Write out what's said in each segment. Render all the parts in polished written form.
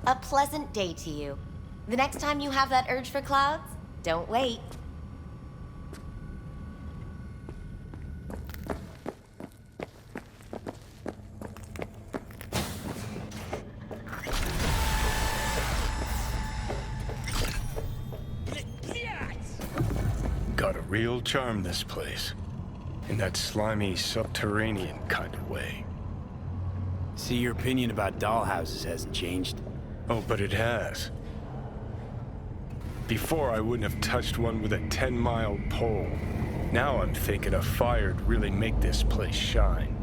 A pleasant day to you. The next time you have that urge for clouds, don't wait. Got a real charm, this place. In that slimy, subterranean kind of way. See, your opinion about dollhouses hasn't changed. Oh, but it has. Before, I wouldn't have touched one with a 10-mile pole. Now I'm thinking a fire'd really make this place shine.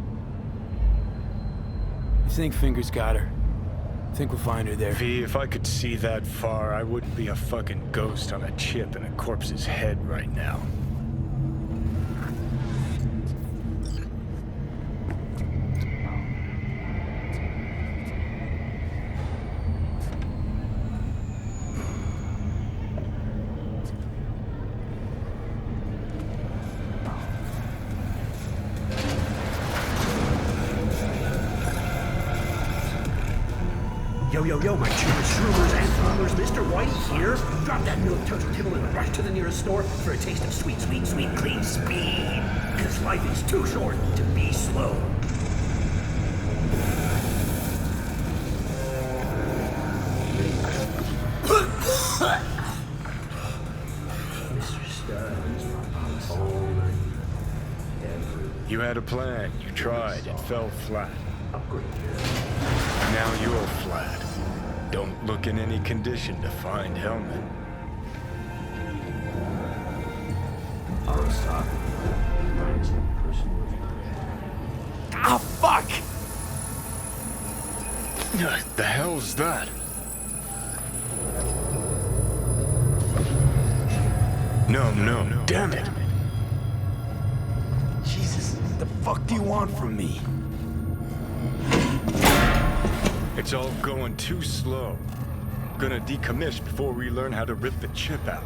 You think Fingers got her? Think we'll find her there? V, if I could see that far, I wouldn't be a fucking ghost on a chip in a corpse's head right now. Yo, my shroomers and followers, Mr. Whitey here. Drop that milk toast kibble and rush to the nearest store for a taste of sweet, clean speed. Because life is too short to be slow. You had a plan, you tried, it fell flat. Now you're flat. Don't look in any condition to find Hellman. Ah, fuck! The hell's that? No, damn it. Jesus, what the fuck do you want from me? It's all going too slow. Gonna decommission before we learn how to rip the chip out.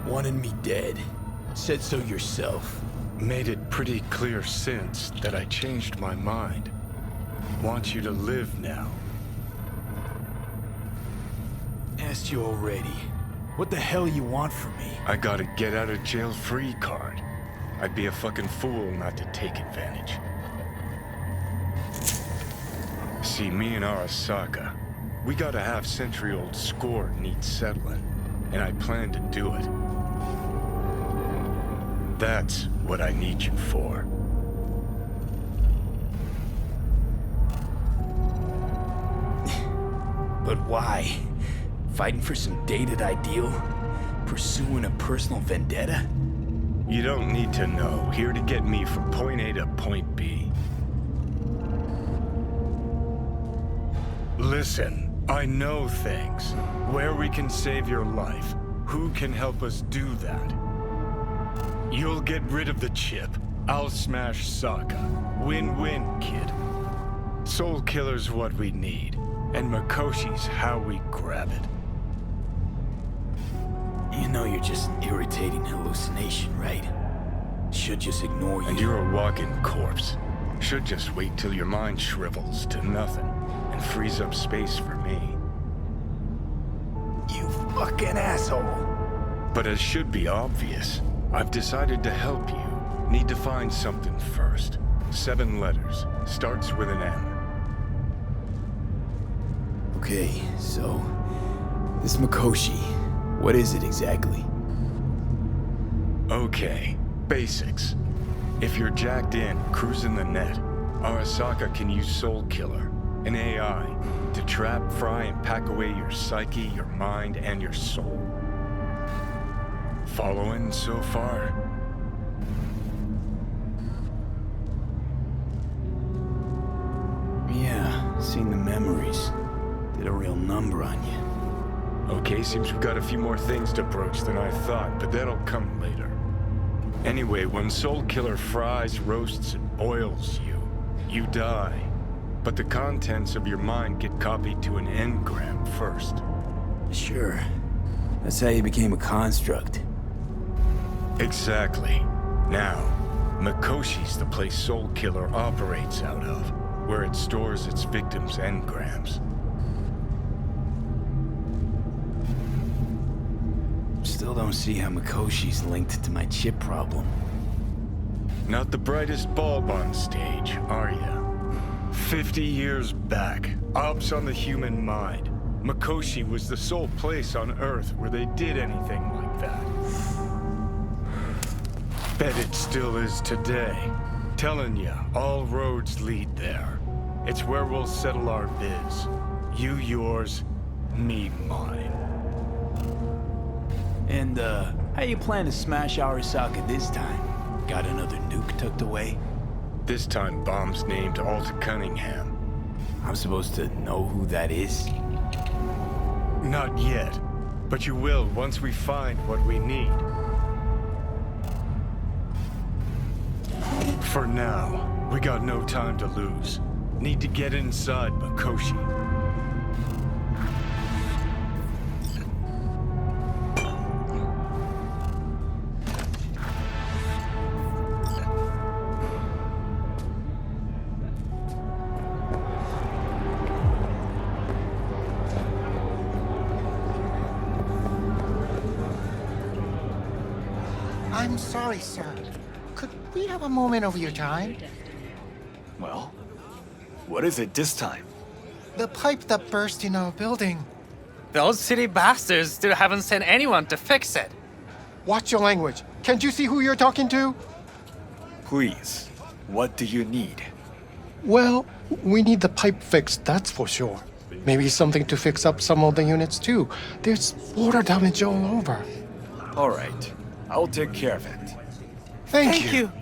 Wanted me dead. Said so yourself. Made it pretty clear since that I changed my mind. Want you to live now. Asked you already. What the hell you want from me? I got a get out of jail free card. I'd be a fucking fool not to take advantage. See, me and Arasaka, we got a half-century-old score needs settling, and I plan to do it. That's what I need you for. But why? Fighting for some dated ideal? Pursuing a personal vendetta? You don't need to know. Here to get me from point A to point B. Listen, I know things. Where we can save your life. Who can help us do that? You'll get rid of the chip. I'll smash Sokka. Win-win, kid. Soul Killer's what we need. And Mikoshi's how we grab it. You know you're just an irritating hallucination, right? Should just ignore you. And you're a walking corpse. Should just wait till your mind shrivels to nothing and frees up space for me. You fucking asshole. But as should be obvious, I've decided to help you. Need to find something first. 7 letters. Starts with an M. Okay, so... this Mikoshi, what is it exactly? Okay, basics. If you're jacked in, cruising the net, Arasaka can use Soul Killer, an AI, to trap, fry, and pack away your psyche, your mind, and your soul. Following so far? Yeah, seen the memories. Did a real number on you. Okay, seems we've got a few more things to broach than I thought, but that'll come later. Anyway, when Soul Killer fries, roasts, and boils you, you die. But the contents of your mind get copied to an engram first. Sure. That's how you became a construct. Exactly. Now, Mikoshi's the place Soul Killer operates out of, where it stores its victims' engrams. Still don't see how Mikoshi's linked to my chip problem. Not the brightest bulb on stage, are ya? 50 years back, ops on the human mind. Mikoshi was the sole place on Earth where they did anything like that. Bet it still is today. Telling ya, all roads lead there. It's where we'll settle our biz. You yours, me mine. And, how you plan to smash Arasaka this time? Got another nuke tucked away? This time bomb's named Alta Cunningham. I'm supposed to know who that is? Not yet, but you will once we find what we need. For now, we got no time to lose. Need to get inside Mikoshi. I'm sorry, sir. Could we have a moment of your time? Well, what is it this time? The pipe that burst in our building. Those city bastards still haven't sent anyone to fix it. Watch your language. Can't you see who you're talking to? Please, what do you need? Well, we need the pipe fixed, that's for sure. Maybe something to fix up some of the units too. There's water damage all over. All right, I'll take care of it. Thank you.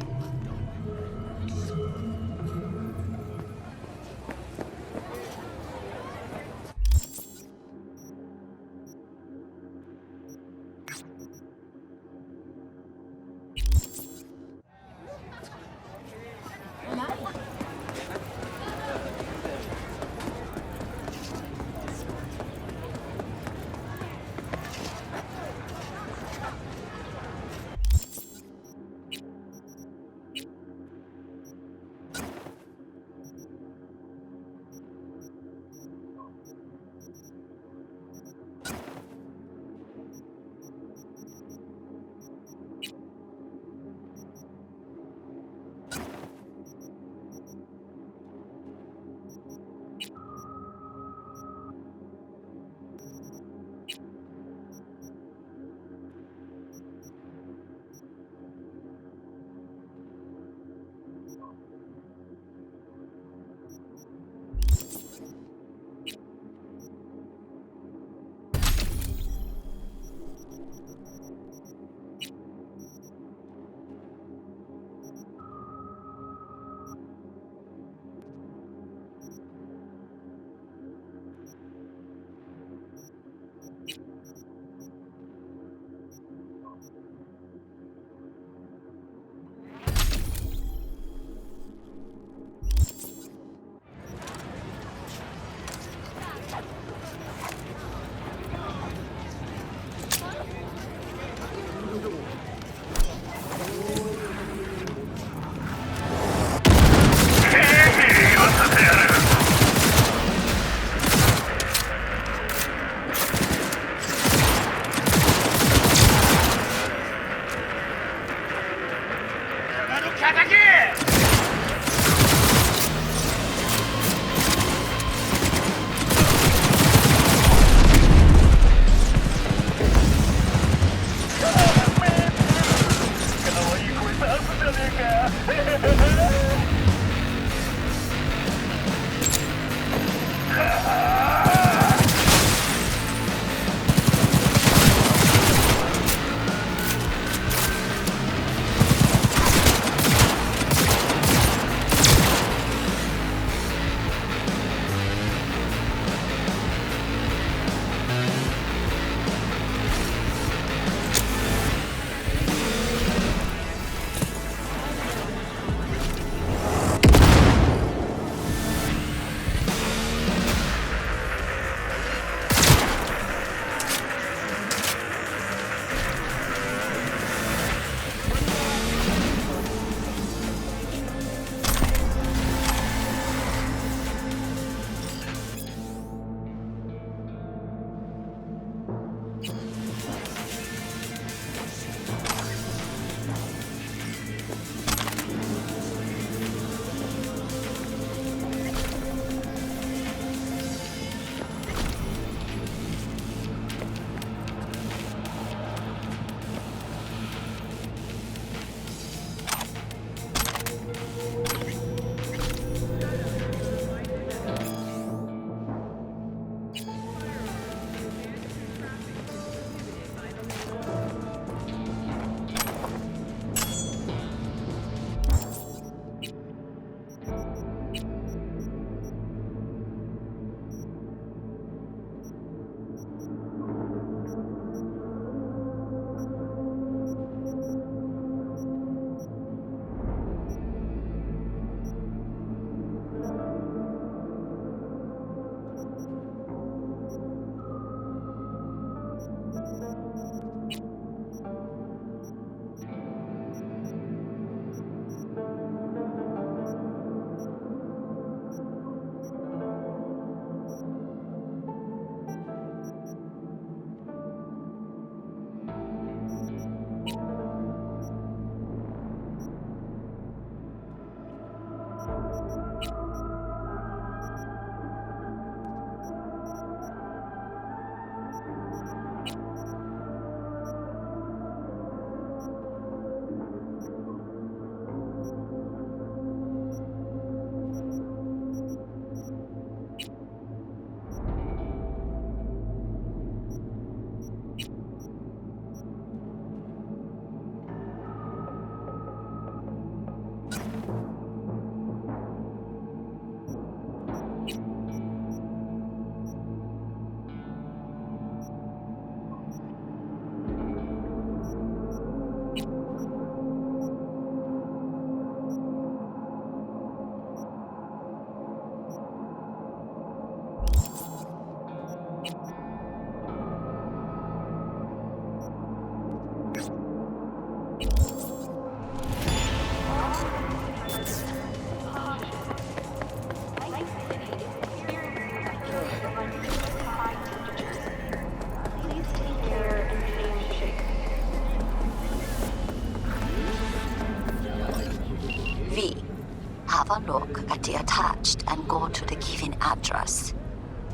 already attached and go to the given address.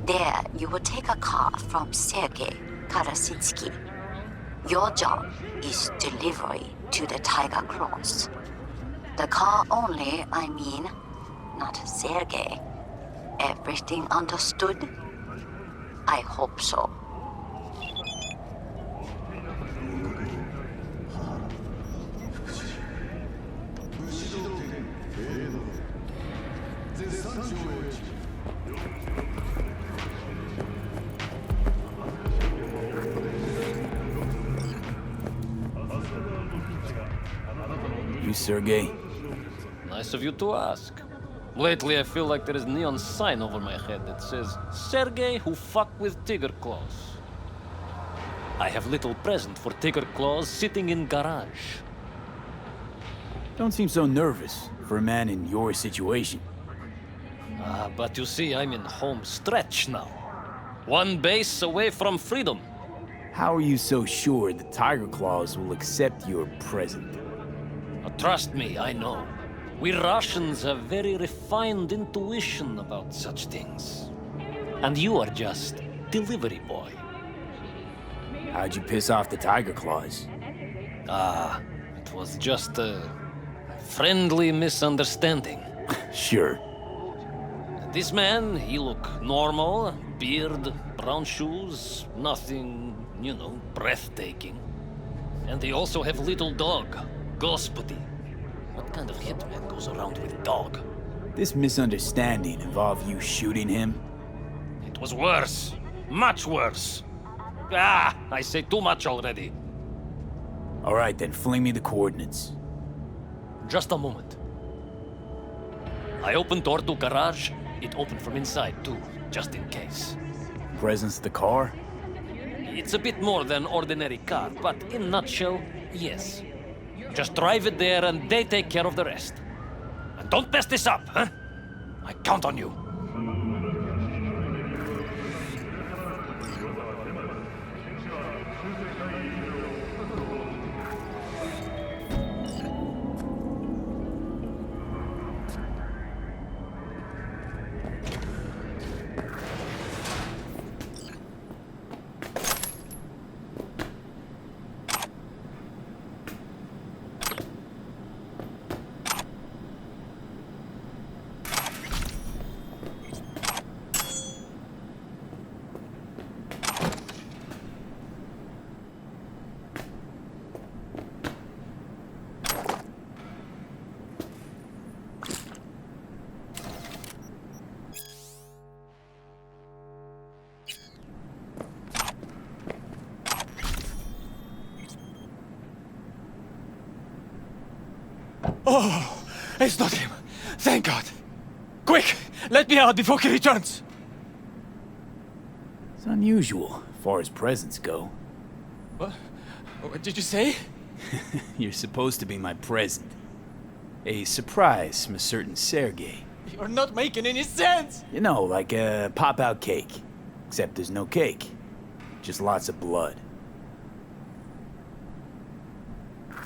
There, you will take a car from Sergei Karasitsky. Your job is delivery to the Tiger Claws. The car only, I mean, not Sergei. Everything understood? I hope so. You, Sergey? Nice of you to ask. Lately, I feel like there is a neon sign over my head that says, Sergey who fuck with Tiger Claws. I have little present for Tiger Claws sitting in garage. Don't seem so nervous for a man in your situation. But you see, I'm in home stretch now. One base away from freedom. How are you so sure the Tiger Claws will accept your present? Trust me, I know. We Russians have very refined intuition about such things. And you are just delivery boy. How'd you piss off the Tiger Claws? It was just a friendly misunderstanding. Sure. This man, he look normal, beard, brown shoes, nothing, breathtaking. And they also have little dog, Господи. What kind of hitman goes around with dog? This misunderstanding involved you shooting him? It was worse. Much worse. I say too much already. All right, then fling me the coordinates. Just a moment. I opened door to garage. It opened from inside too, just in case. Presence of the car? It's a bit more than ordinary car, but in a nutshell, yes. Just drive it there and they take care of the rest. And don't mess this up, huh? I count on you. Oh, it's not him. Thank God. Quick, let me out before he returns. It's unusual, as far as presents go. What did you say? You're supposed to be my present. A surprise from a certain Sergey. You're not making any sense. You know, like a pop-out cake. Except there's no cake. Just lots of blood.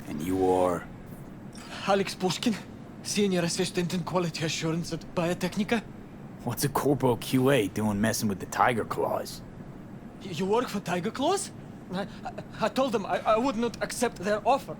And you are... Alex Pushkin, Senior Assistant in Quality Assurance at Biotechnica. What's a Corpo QA doing messing with the Tiger Claws? You work for Tiger Claws? I told them I would not accept their offer.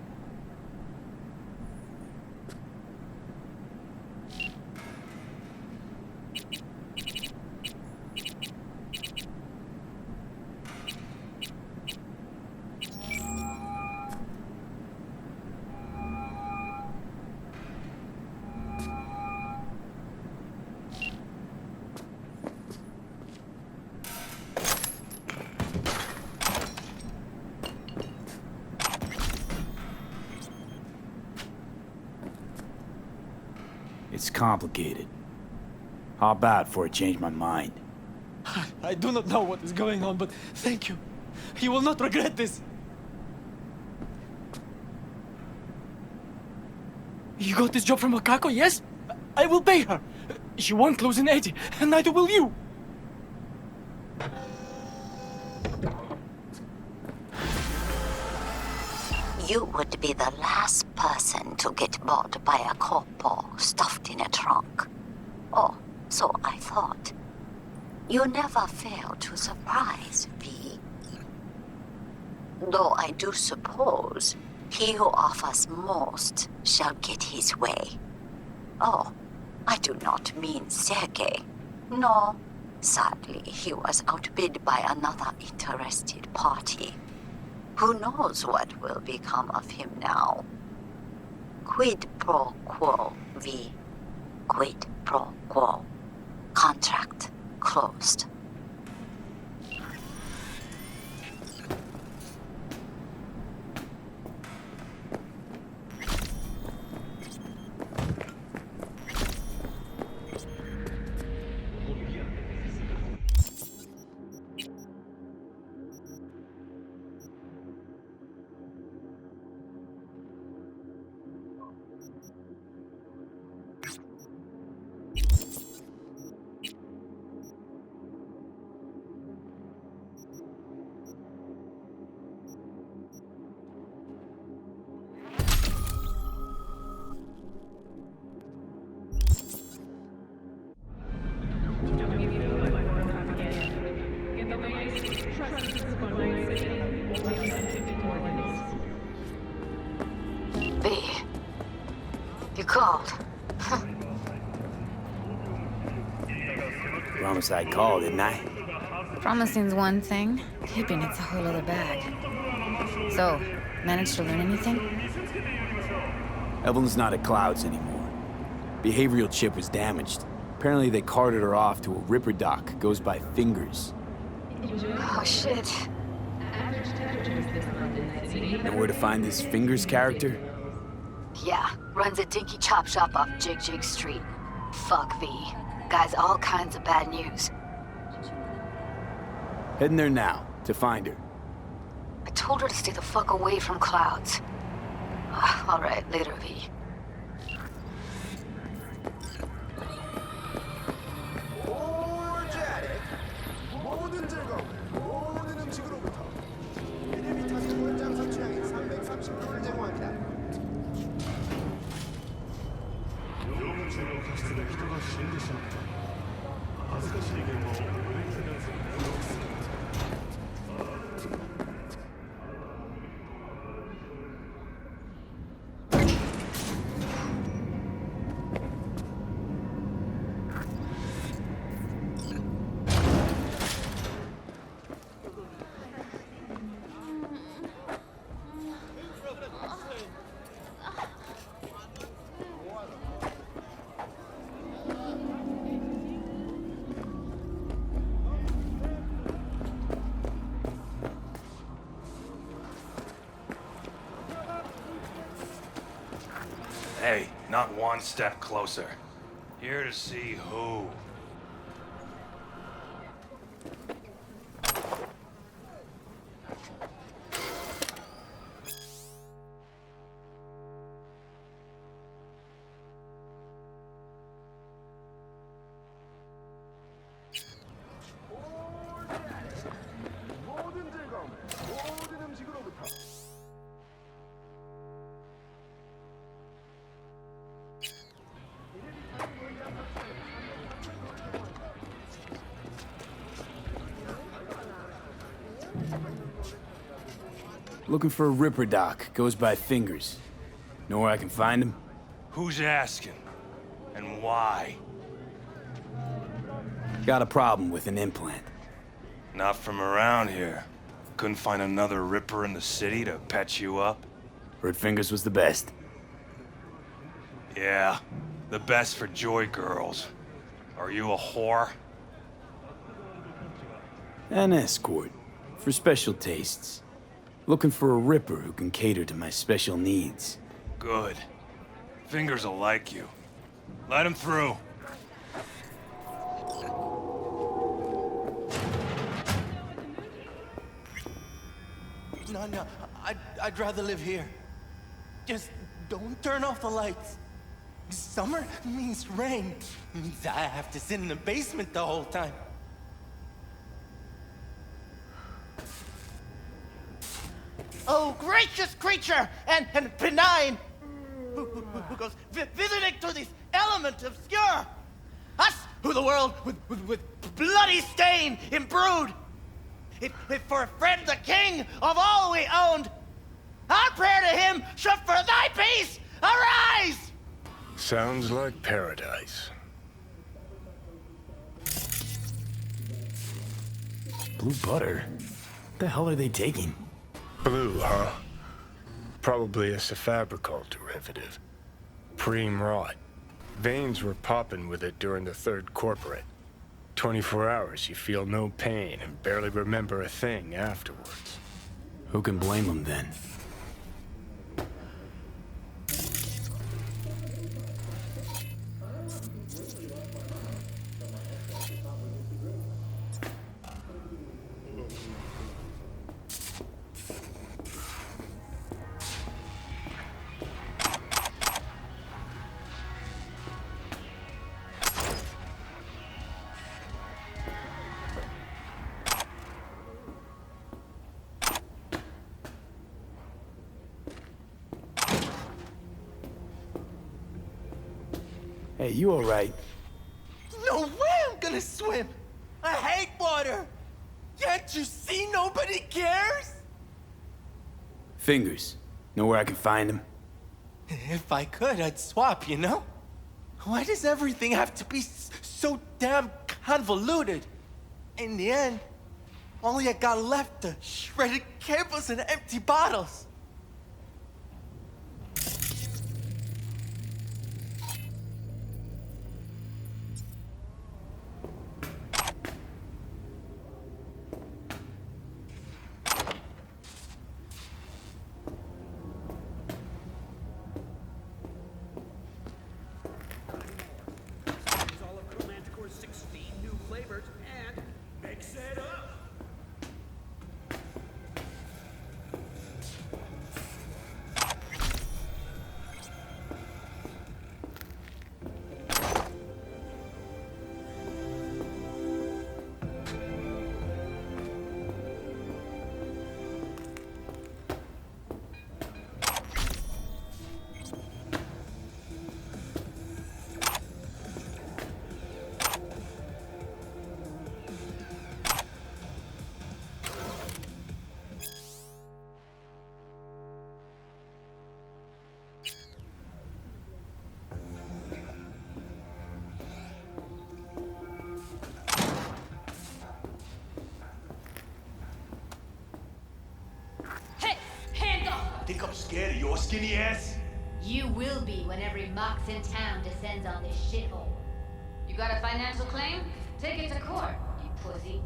It's complicated. How about before I change my mind? I do not know what is going on, but thank you. You will not regret this. You got this job from Makako, yes? I will pay her. She won't lose in 80, and neither will you. You would be the last person to get bought by a corpo stuffed in a trunk. Oh, so I thought. You never fail to surprise, V. Though I do suppose he who offers most shall get his way. Oh, I do not mean Sergei. No, sadly, he was outbid by another interested party. Who knows what will become of him now? Quid pro quo, V. Quid pro quo. Contract closed. V, you called. Promise I'd call, didn't I? Promising's one thing, keeping it's a whole other bag. So, managed to learn anything? Evelyn's not at Clouds anymore. Behavioral chip was damaged. Apparently they carted her off to a Ripper dock, goes by Fingers. Oh shit. And where to find this Fingers character? Yeah, runs a dinky chop shop off Jig Street. Fuck V. Guy's all kinds of bad news. Heading there now, to find her. I told her to stay the fuck away from Clouds. Alright, later, V. Hey, not one step closer. Here to see who? Looking for a Ripper dock, goes by Fingers. Know where I can find him? Who's asking? And why? Got a problem with an implant. Not from around here. Couldn't find another Ripper in the city to patch you up? Heard Fingers was the best. Yeah, the best for joy girls. Are you a whore? An escort, for special tastes. Looking for a Ripper who can cater to my special needs. Good. Fingers will like you. Let him through. No, I'd rather live here. Just don't turn off the lights. Summer means rain. Means I have to sit in the basement the whole time. Oh, gracious creature and benign, who goes visiting to this element obscure. A who the world with bloody stain imbrued. If for a friend the king of all we owned, our prayer to him should for thy peace arise! Sounds like paradise. Blue butter? What the hell are they taking? Blue, huh? Probably a Cyberpunk derivative. Preem rot. Veins were popping with it during the third corporate. 24 hours, you feel no pain and barely remember a thing afterwards. Who can blame them then? Hey, you all right? No way I'm gonna swim! I hate water! Can't you see nobody cares? Fingers. Know where I can find them? If I could, I'd swap, you know? Why does everything have to be so damn convoluted? In the end, all I got left are shredded cables and empty bottles. Think I'm scared of your skinny ass? You will be when every mox in town descends on this shithole. You got a financial claim? Take it to court, you pussy.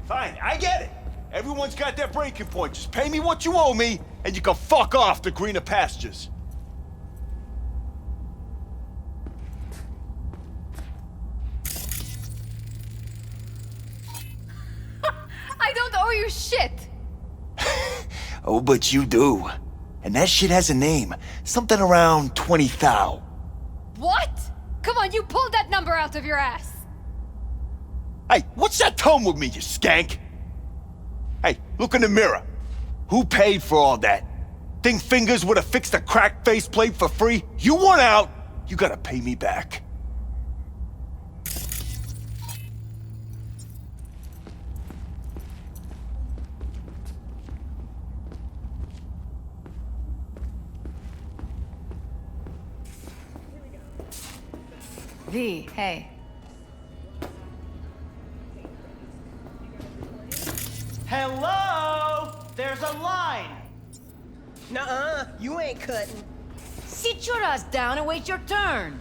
Fine, I get it. Everyone's got their breaking point. Just pay me what you owe me, and you can fuck off to greener pastures. I don't owe you shit! Oh, but you do. And that shit has a name. Something around 20 thou. What? Come on, you pulled that number out of your ass! Hey, what's that tone with me, you skank? Hey, look in the mirror. Who paid for all that? Think Fingers would have fixed a cracked faceplate for free? You want out, you gotta pay me back. V, hey. Hello? There's a line! Nuh-uh, you ain't cutting. Sit your ass down and wait your turn.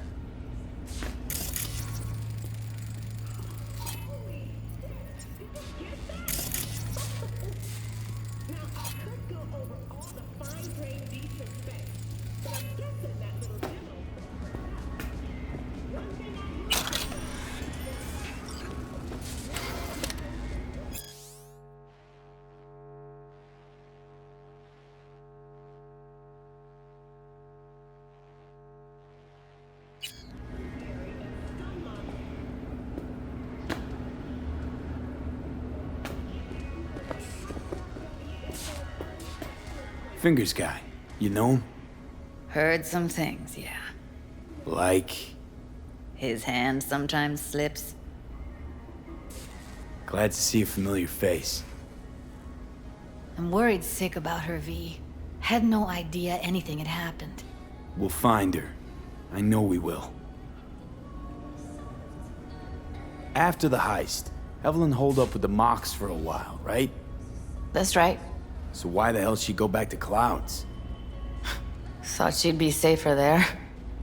Fingers guy. You know him? Heard some things, yeah. Like? His hand sometimes slips. Glad to see a familiar face. I'm worried sick about her, V. Had no idea anything had happened. We'll find her. I know we will. After the heist, Evelyn holed up with the Mox for a while, right? That's right. So why the hell she'd go back to Clouds? Thought she'd be safer there.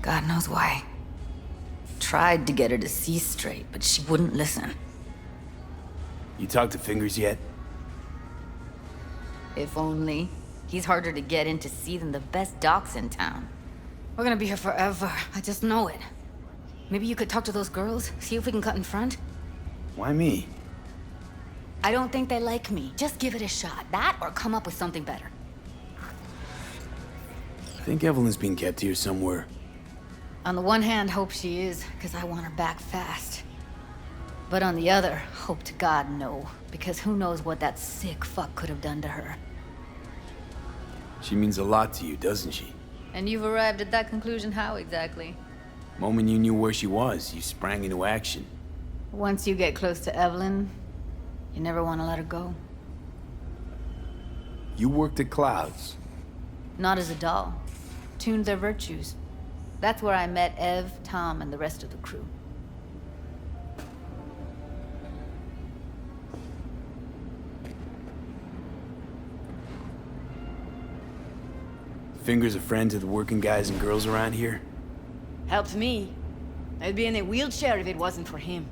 God knows why. Tried to get her to see straight, but she wouldn't listen. You talked to Fingers yet? If only. He's harder to get in to see than the best docs in town. We're gonna be here forever. I just know it. Maybe you could talk to those girls, see if we can cut in front? Why me? I don't think they like me. Just give it a shot. That or come up with something better. I think Evelyn's being kept here somewhere. On the one hand, hope she is, because I want her back fast. But on the other, hope to God no, because who knows what that sick fuck could have done to her. She means a lot to you, doesn't she? And you've arrived at that conclusion how exactly? Moment you knew where she was, you sprang into action. Once you get close to Evelyn, you never want to let her go. You worked at Clouds. Not as a doll. Tuned their virtues. That's where I met Ev, Tom, and the rest of the crew. Fingers a friend to the working guys and girls around here? Helped me. I'd be in a wheelchair if it wasn't for him.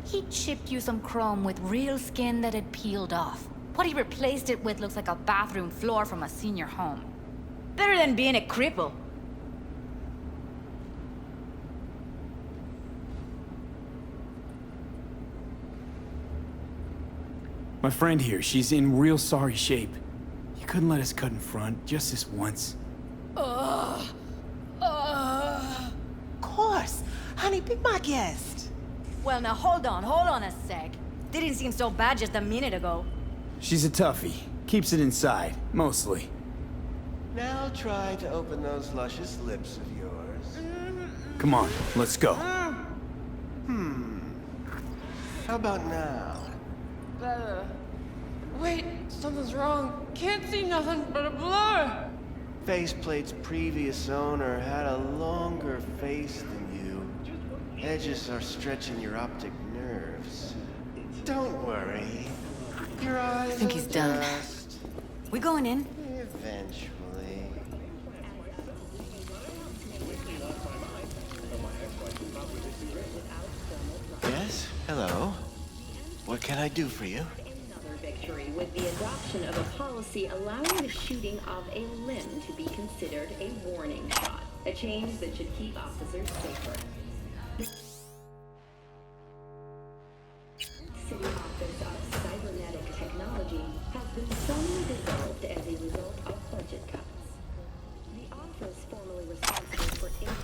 He chipped you some chrome with real skin that had peeled off. What he replaced it with looks like a bathroom floor from a senior home. Better than being a cripple. My friend here, she's in real sorry shape. You couldn't let us cut in front, just this once. Of course. Honey, be my guest. Well, now hold on a sec. Didn't seem so bad just a minute ago. She's a toughie. Keeps it inside, mostly. Now try to open those luscious lips of yours. Come on, let's go. How about now? Better. Wait, something's wrong. Can't see nothing but a blur. Faceplate's previous owner had a longer face than you. Edges are stretching your optic nerves. Don't worry. Your eyes I think he's done. adjust. We going in? Eventually. Yes? Hello? What can I do for you? Another victory with the adoption of a policy allowing the shooting of a limb to be considered a warning shot. A change that should keep officers safer. City Office of Cybernetic Technology has been suddenly dissolved as a result of budget cuts. The office formerly responsible for internal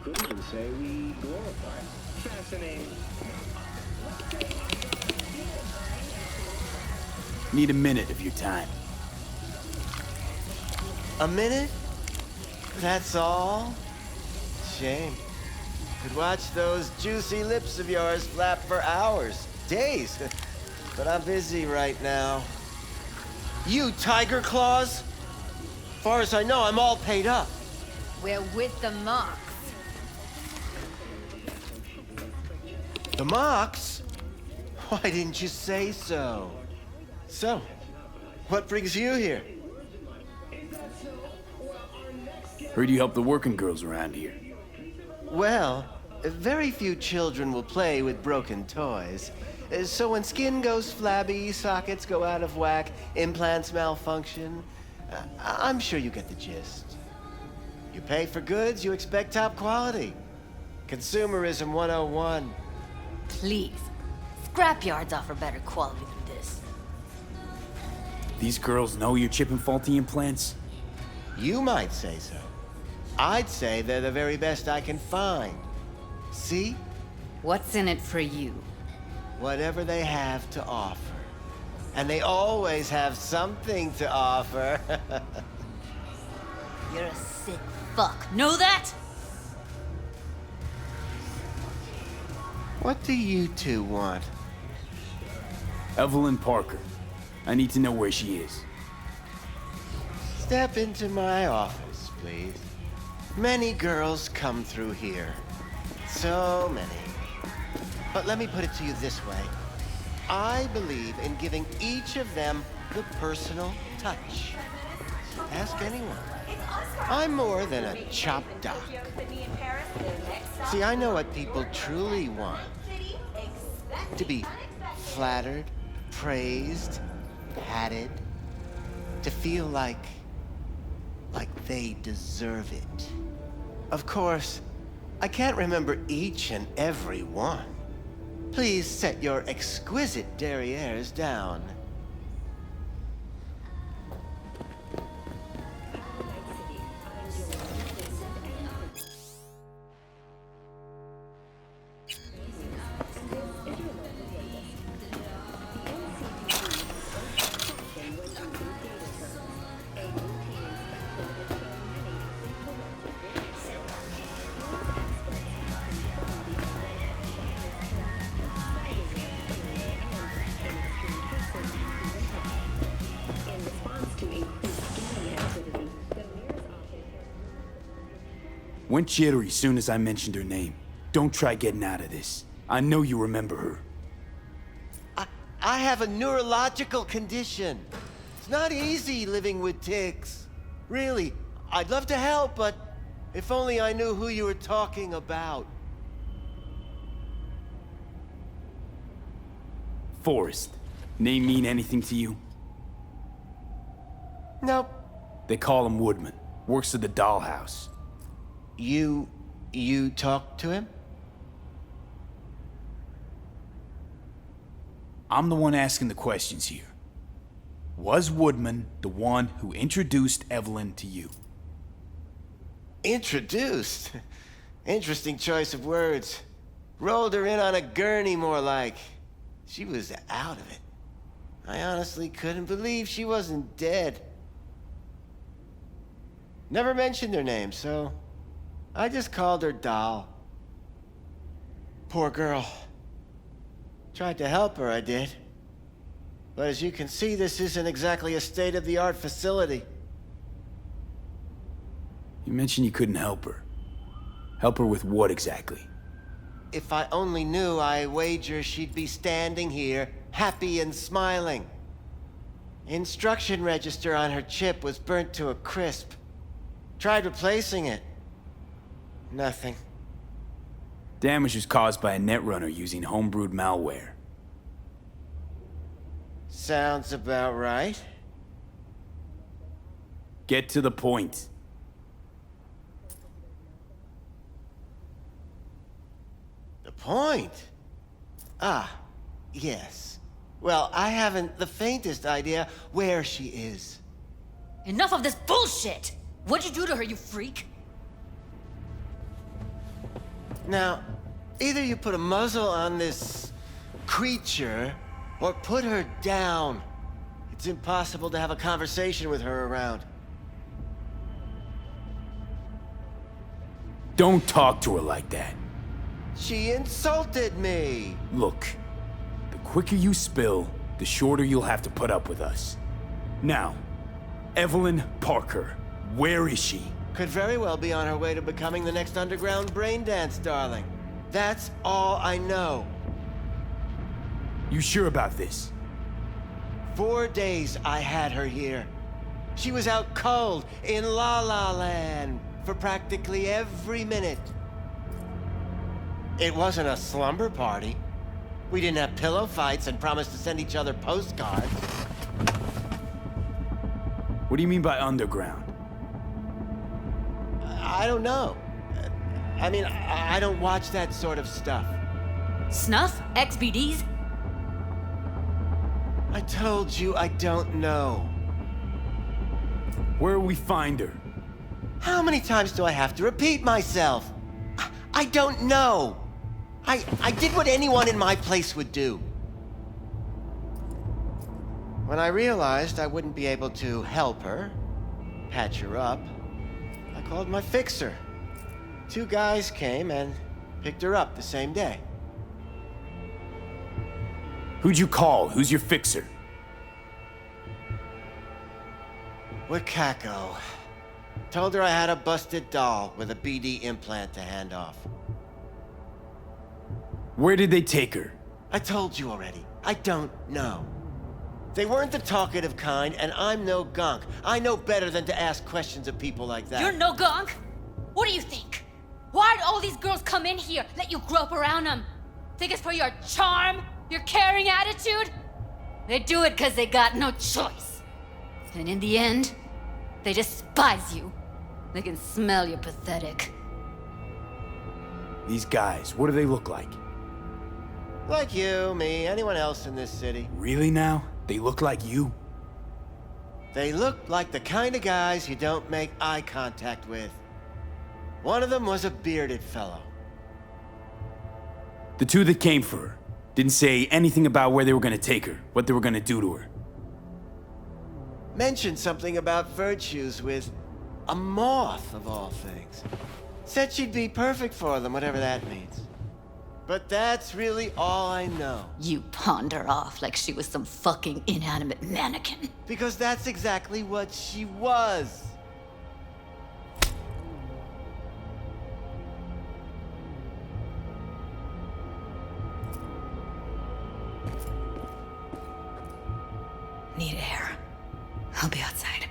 could even say we glorify. Fascinating. Need a minute of your time. A minute? That's all? Shame. Could watch those juicy lips of yours flap for hours, days. But I'm busy right now. You tiger claws? Far as I know, I'm all paid up. We're with the Mox. The Mox? Why didn't you say so? So, what brings you here? Heard you help the working girls around here. Well, very few children will play with broken toys. So when skin goes flabby, sockets go out of whack, implants malfunction, I'm sure you get the gist. You pay for goods, you expect top quality. Consumerism 101. Please. Scrapyards offer better quality than this. These girls know you're chipping faulty implants? You might say so. I'd say they're the very best I can find. See? What's in it for you? Whatever they have to offer. And they always have something to offer. You're a sick fuck. Know that? What do you two want? Evelyn Parker. I need to know where she is. Step into my office, please. Many girls come through here. So many. But let me put it to you this way. I believe in giving each of them the personal touch. Ask anyone. I'm more than a chop doc. See, I know what people truly want. To be flattered, praised, patted. To feel like they deserve it. Of course, I can't remember each and every one. Please set your exquisite derrieres down. Went jittery soon as I mentioned her name. Don't try getting out of this. I know you remember her. I have a neurological condition. It's not easy living with tics. Really, I'd love to help, but if only I knew who you were talking about. Forrest. Name mean anything to you? Nope. They call him Woodman. Works at the dollhouse. You talked to him? I'm the one asking the questions here. Was Woodman the one who introduced Evelyn to you? Introduced? Interesting choice of words. Rolled her in on a gurney, more like. She was out of it. I honestly couldn't believe she wasn't dead. Never mentioned her name, so I just called her Doll. Poor girl. Tried to help her, I did. But as you can see, this isn't exactly a state-of-the-art facility. You mentioned you couldn't help her. Help her with what exactly? If I only knew, I wager she'd be standing here, happy and smiling. Instruction register on her chip was burnt to a crisp. Tried replacing it. Nothing. Damage was caused by a netrunner using homebrewed malware. Sounds about right. Get to the point. The point? Ah, yes. Well, I haven't the faintest idea where she is. Enough of this bullshit! What'd you do to her, you freak? Now, either you put a muzzle on this creature, or put her down. It's impossible to have a conversation with her around. Don't talk to her like that. She insulted me! Look, the quicker you spill, the shorter you'll have to put up with us. Now, Evelyn Parker, where is she? Could very well be on her way to becoming the next underground brain dance darling. That's all I know. You sure about this? 4 days I had her here. She was out cold in La La Land for practically every minute. It wasn't a slumber party. We didn't have pillow fights and promised to send each other postcards. What do you mean by underground? I don't know. I mean, I don't watch that sort of stuff. Snuff? XBDs? I told you I don't know. Where will we find her? How many times do I have to repeat myself? I don't know. I did what anyone in my place would do. When I realized I wouldn't be able to help her, patch her up, I called my fixer. 2 guys came and picked her up the same day. Who'd you call? Who's your fixer? Wakako. Told her I had a busted doll with a BD implant to hand off. Where did they take her? I told you already. I don't know. They weren't the talkative kind, and I'm no gunk. I know better than to ask questions of people like that. You're no gunk? What do you think? Why'd all these girls come in here, let you grope around them? Think it's for your charm? Your caring attitude? They do it because they got no choice. And in the end, they despise you. They can smell you're pathetic. These guys, what do they look like? Like you, me, anyone else in this city. Really now? They look like you? They look like the kind of guys you don't make eye contact with. One of them was a bearded fellow. The 2 that came for her didn't say anything about where they were gonna take her, what they were gonna do to her. Mentioned something about virtues with a moth, of all things. Said she'd be perfect for them, whatever that means. But that's really all I know. You pawned her off like she was some fucking inanimate mannequin. Because that's exactly what she was. Need air. I'll be outside.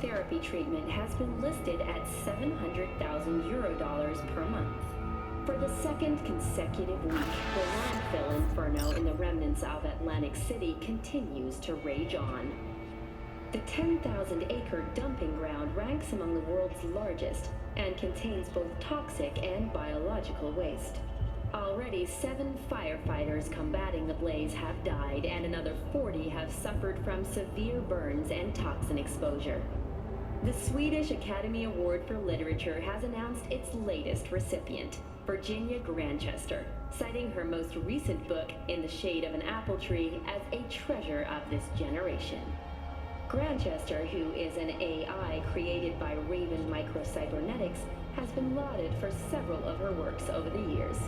Therapy treatment has been listed at $700,000 per month. For the second consecutive week, the landfill inferno in the remnants of Atlantic City continues to rage on. The 10,000-acre dumping ground ranks among the world's largest and contains both toxic and biological waste. Already 7 firefighters combating the blaze have died, and another 40 have suffered from severe burns and toxin exposure. The Swedish Academy Award for Literature has announced its latest recipient, Virginia Grantchester, citing her most recent book, In the Shade of an Apple Tree, as a treasure of this generation. Grantchester, who is an AI created by Raven Microcybernetics, has been lauded for several of her works over the years.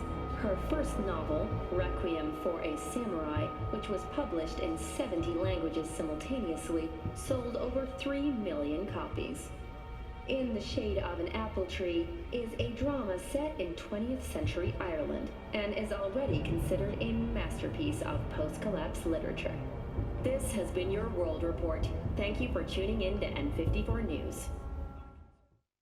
Her first novel, Requiem for a Samurai, which was published in 70 languages simultaneously, sold over 3 million copies. In the Shade of an Apple Tree is a drama set in 20th century Ireland and is already considered a masterpiece of post-collapse literature. This has been your World Report. Thank you for tuning in to N54 News.